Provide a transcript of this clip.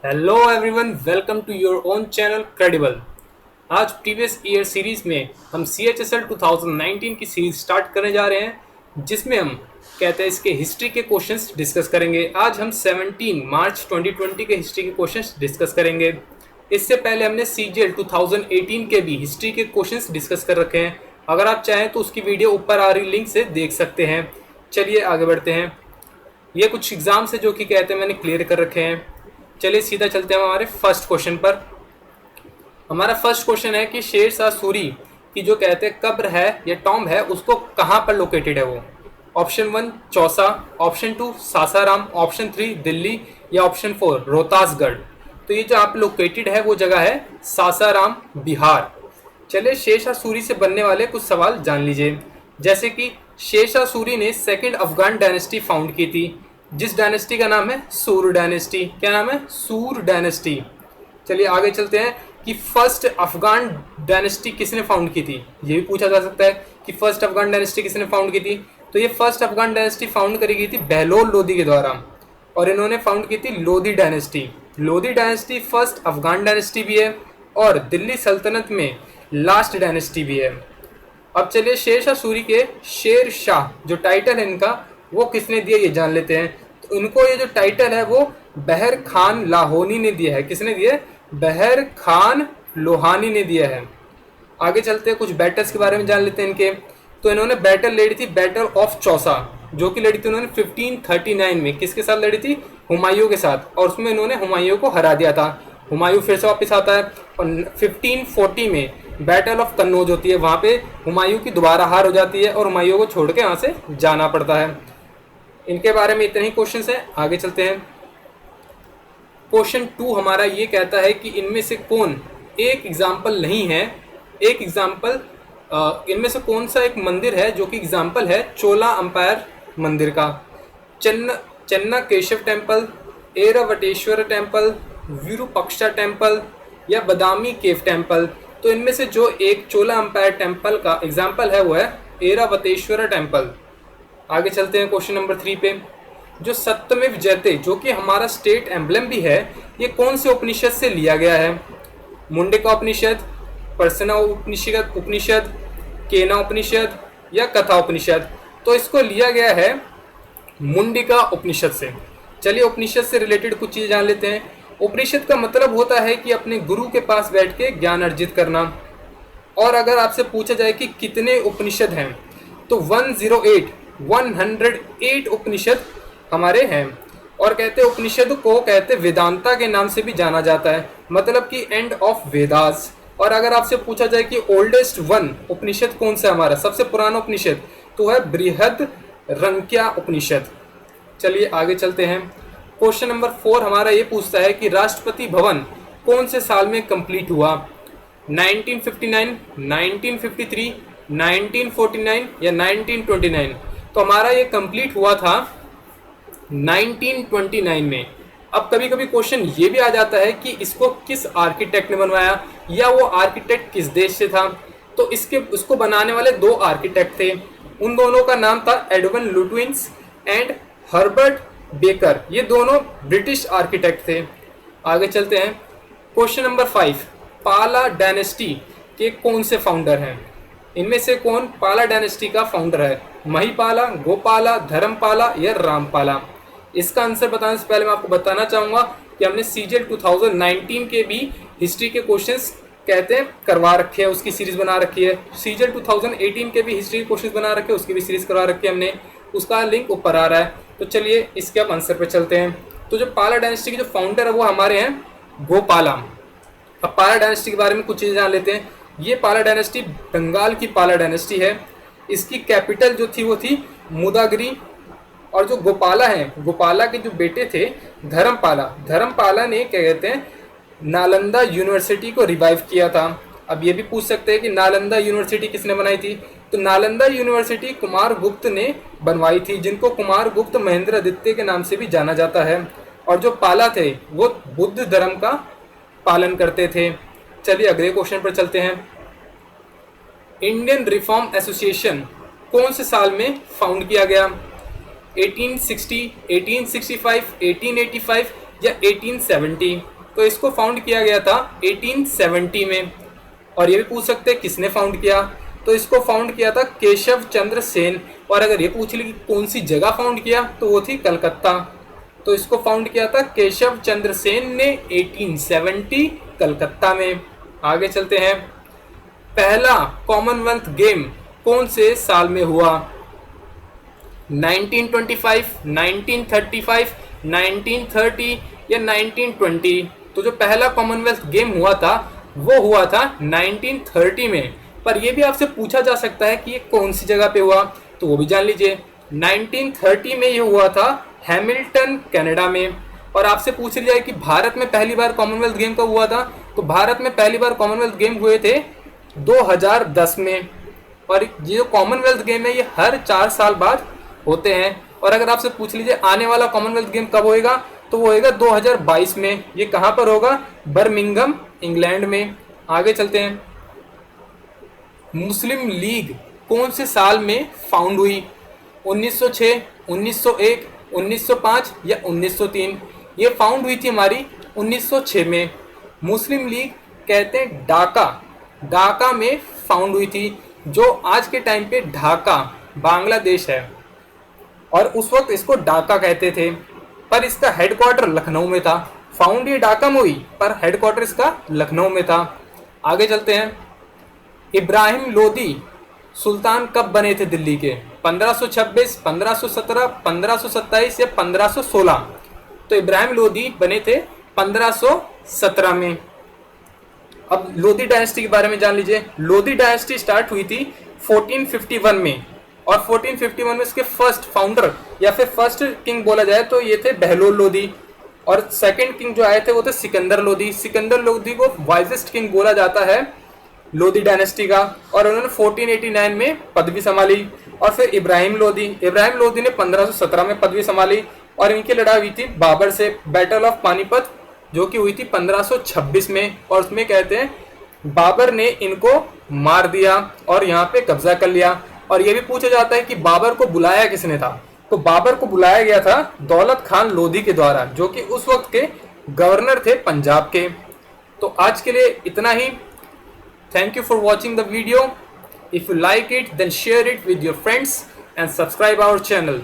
Hello everyone, welcome to your own channel Credible. आज previous year series में हम CHSL 2019 की सीरीज स्टार्ट करने जा रहे हैं, जिसमें हम कहते हैं इसके हिस्ट्री के क्वेश्चंस डिस्कस करेंगे। आज हम 17 मार्च 2020 के हिस्ट्री के क्वेश्चंस डिस्कस करेंगे। इससे पहले हमने CGL 2018 के भी हिस्ट्री के क्वेश्चंस डिस्कस कर रखे हैं। अगर आप चाहें तो उसकी वीडियो ऊपर आ रही लिंक से देख सकते हैं। चलिए आगे बढ़ते हैं। ये कुछ एग्जाम्स है जो कि कहते हैं मैंने क्लियर कर रखे हैं। चलिए सीधा चलते हैं हमारे फर्स्ट क्वेश्चन पर। हमारा फर्स्ट क्वेश्चन है कि शेर शाह सूरी की जो कहते हैं कब्र है या टॉम्ब है, उसको कहाँ पर लोकेटेड है वो। Option 1 Chausa, option 2 Sasaram, option 3 Delhi या ऑप्शन 4 रोहतासगढ़। तो ये जो आप लोकेटेड है वो जगह है सासाराम, बिहार। चलिए शेर शाह सूरी से बनने वाले कुछ सवाल जान लीजिए। जैसे कि शेर शाह सूरी ने सेकेंड अफगान डायनेस्टी फाउंड की थी, जिस डायनेस्टी का नाम है सूर डायनेस्टी। क्या नाम है? सूर डायनेस्टी। चलिए आगे चलते हैं कि फर्स्ट अफगान डायनेस्टी किसने फाउंड की थी। ये भी पूछा जा सकता है कि फर्स्ट अफगान डायनेस्टी किसने फाउंड की थी। तो ये फर्स्ट अफगान डायनेस्टी फाउंड करी गई थी बहलोल लोदी के द्वारा, और इन्होंने फाउंड की थी Lodi dynasty. Lodi dynasty first Afghan dynasty भी है और दिल्ली सल्तनत में लास्ट डायनेस्टी भी है। अब चलिए शेर शाह सूरी के शेर शाह जो टाइटल है इनका, वो किसने दिया ये जान लेते हैं। तो इनको ये जो टाइटल है वो बहर खान लाहौनी ने दिया है। किसने दिया है? बहर खान लोहानी ने दिया है। आगे चलते हैं, कुछ बैटल्स के बारे में जान लेते हैं इनके। तो इन्होंने बैटल लड़ी थी बैटल ऑफ चौसा, जो कि लड़ी थी उन्होंने 1539 में। किसके साथ लड़ी थी? हुमायूं के साथ, और उसमें इन्होंने हुमायूं को हरा दिया था। हुमायूं फिर से वापस आता है और 1540 में बैटल ऑफ कन्नौज होती है। वहाँ पे हुमायूं की दोबारा हार हो जाती है और हुमायूं को छोड़ के यहाँ से जाना पड़ता है। इनके बारे में इतने ही क्वेश्चंस हैं। आगे चलते हैं। क्वेश्चन 2 हमारा ये कहता है कि इनमें से कौन एक एग्जाम्पल नहीं है, एक एग्जाम्पल इनमें से कौन सा एक मंदिर है जो कि एग्जाम्पल है चोला अंपायर मंदिर का। Chenna Keshava temple, Airavateshwara temple, Virupaksha temple या बदामी केव टेम्पल। तो इनमें से जो एक चोला अंपायर टेम्पल का एग्जाम्पल है वो है एरावतेश्वर टेम्पल। आगे चलते हैं क्वेश्चन नंबर 3 पे। जो सत्यमेव जयते जो कि हमारा स्टेट एम्बलम भी है, ये कौन से उपनिषद से लिया गया है? मुंडका उपनिषद, परसना उपनिषद, केना उपनिषद या कथा उपनिषद। तो इसको लिया गया है मुंडिका उपनिषद से। चलिए उपनिषद से रिलेटेड कुछ चीज़ जान लेते हैं। उपनिषद का मतलब होता है कि अपने गुरु के पास बैठ के ज्ञान अर्जित करना। और अगर आपसे पूछा जाए कि कितने उपनिषद हैं, तो 108 उपनिषद हमारे हैं। और कहते हैं उपनिषद को कहते वेदांता के नाम से भी जाना जाता है, मतलब कि एंड ऑफ वेदास। और अगर आपसे पूछा जाए कि ओल्डेस्ट वन उपनिषद कौन सा हमारा सबसे पुराना उपनिषद, तो है बृहद रंक्या उपनिषद। चलिए आगे चलते हैं। क्वेश्चन नंबर 4 हमारा ये पूछता है कि राष्ट्रपति भवन कौन से साल में कंप्लीट हुआ? 1959, 1953, 1949 या 1929। तो हमारा ये कंप्लीट हुआ था 1929 में। अब कभी कभी क्वेश्चन ये भी आ जाता है कि इसको किस आर्किटेक्ट ने बनवाया या वो आर्किटेक्ट किस देश से था। तो उसको बनाने वाले 2 आर्किटेक्ट थे। उन दोनों का नाम था एडवन लुटविंस एंड हर्बर्ट बेकर। ये दोनों ब्रिटिश आर्किटेक्ट थे। आगे चलते हैं। क्वेश्चन नंबर 5, पाला डायनेस्टी के कौन से फाउंडर हैं? इनमें से कौन पाला डायनेस्टी का फाउंडर है? महिपाला, गोपाला, धर्मपाला या रामपाला? इसका आंसर बताने से पहले मैं आपको बताना चाहूँगा कि हमने CGL 2019 के भी हिस्ट्री के क्वेश्चंस कहते हैं करवा रखे हैं, उसकी सीरीज बना रखी है। CGL 2018 के भी हिस्ट्री के क्वेश्चंस बना रखे हैं, उसकी भी सीरीज करवा रखी है हमने। उसका लिंक ऊपर आ रहा है। तो चलिए इसके अब आंसर पे चलते हैं। तो जो पाला डायनेस्टी के जो फाउंडर है वो हमारे हैं गोपाला। अब पाला डायनेस्टी के बारे में कुछ चीज़ें जान लेते हैं। ये पाला डायनेस्टी बंगाल की पाला डायनेस्टी है। इसकी कैपिटल जो थी वो थी मुदागिरी। और जो गोपाला हैं, गोपाला के जो बेटे थे धर्मपाला, धर्मपाला ने क्या कहते हैं नालंदा यूनिवर्सिटी को रिवाइव किया था। अब ये भी पूछ सकते हैं कि नालंदा यूनिवर्सिटी किसने बनाई थी? तो नालंदा यूनिवर्सिटी कुमार गुप्त ने बनवाई थी, जिनको कुमार गुप्त महेंद्र आदित्य के नाम से भी जाना जाता है। और जो पाला थे वो बुद्ध धर्म का पालन करते थे। चलिए अगले क्वेश्चन पर चलते हैं। इंडियन रिफॉर्म एसोसिएशन कौन से साल में फाउंड किया गया? 1860, 1865, 1885 या 1870? तो इसको फाउंड किया गया था 1870 में। और ये भी पूछ सकते हैं किसने फाउंड किया, तो इसको फाउंड किया था केशव चंद्र सेन। और अगर ये पूछ ली कि कौन सी जगह फाउंड किया, तो वो थी कलकत्ता। तो इसको फाउंड किया था केशव चंद्र सेन ने 1870 कलकत्ता में। आगे चलते हैं। पहला कॉमनवेल्थ गेम कौन से साल में हुआ? 1925, 1935, 1930 या 1920? तो जो पहला कॉमनवेल्थ गेम हुआ था वो हुआ था 1930 में। पर यह भी आपसे पूछा जा सकता है कि ये कौन सी जगह पे हुआ, तो वो भी जान लीजिए। 1930 में ये हुआ था हैमिल्टन कनाडा में। और आपसे पूछ लिया है कि भारत में पहली बार कॉमनवेल्थ गेम कब हुआ था, तो भारत में पहली बार कॉमनवेल्थ गेम हुए थे 2010 में। और ये जो कॉमनवेल्थ गेम है ये हर 4 साल बाद होते हैं। और अगर आपसे पूछ लीजिए आने वाला कॉमनवेल्थ गेम कब होएगा, तो वो होएगा 2022 में। ये कहाँ पर होगा? बर्मिंघम इंग्लैंड में। आगे चलते हैं। मुस्लिम लीग कौन से साल में फाउंड हुई? 1906, 1901, 1905 या 1903? ये फाउंड हुई थी हमारी 1906 में। मुस्लिम लीग कहते हैं ढाका में फाउंड हुई थी, जो आज के टाइम पे ढाका बांग्लादेश है। और उस वक्त इसको ढाका कहते थे, पर इसका हेडक्वार्टर लखनऊ में था। फाउंड ये ढाका में हुई, पर हेडक्वार्टर इसका लखनऊ में था। आगे चलते हैं। इब्राहिम लोदी सुल्तान कब बने थे दिल्ली के? 1526, 1517, 1527 या 1516? तो इब्राहिम लोदी बने थे 1517 में। अब लोदी डायनेस्टी के बारे में जान लीजिए। लोदी डायनेस्टी स्टार्ट हुई थी 1451 में। और 1451 में इसके फर्स्ट फाउंडर या फिर फर्स्ट किंग बोला जाए तो ये थे बहलोल लोदी। और सेकंड किंग जो आए थे वो थे सिकंदर लोदी। सिकंदर लोदी को वाइजेस्ट किंग बोला जाता है लोदी डायनेस्टी का। और उन्होंने 1489 में पदवी संभाली। और फिर इब्राहिम लोदी ने 1517 में पदवी संभाली। और इनकी लड़ाई हुई थी बाबर से, बैटल ऑफ पानीपत, जो कि हुई थी 1526 में। और उसमें कहते हैं बाबर ने इनको मार दिया और यहाँ पे कब्जा कर लिया। और ये भी पूछा जाता है कि बाबर को बुलाया किसने था, तो बाबर को बुलाया गया था दौलत खान लोधी के द्वारा, जो कि उस वक्त के गवर्नर थे पंजाब के। तो आज के लिए इतना ही। Thank you for watching the video. If you like it, then share it with your friends and subscribe our channel.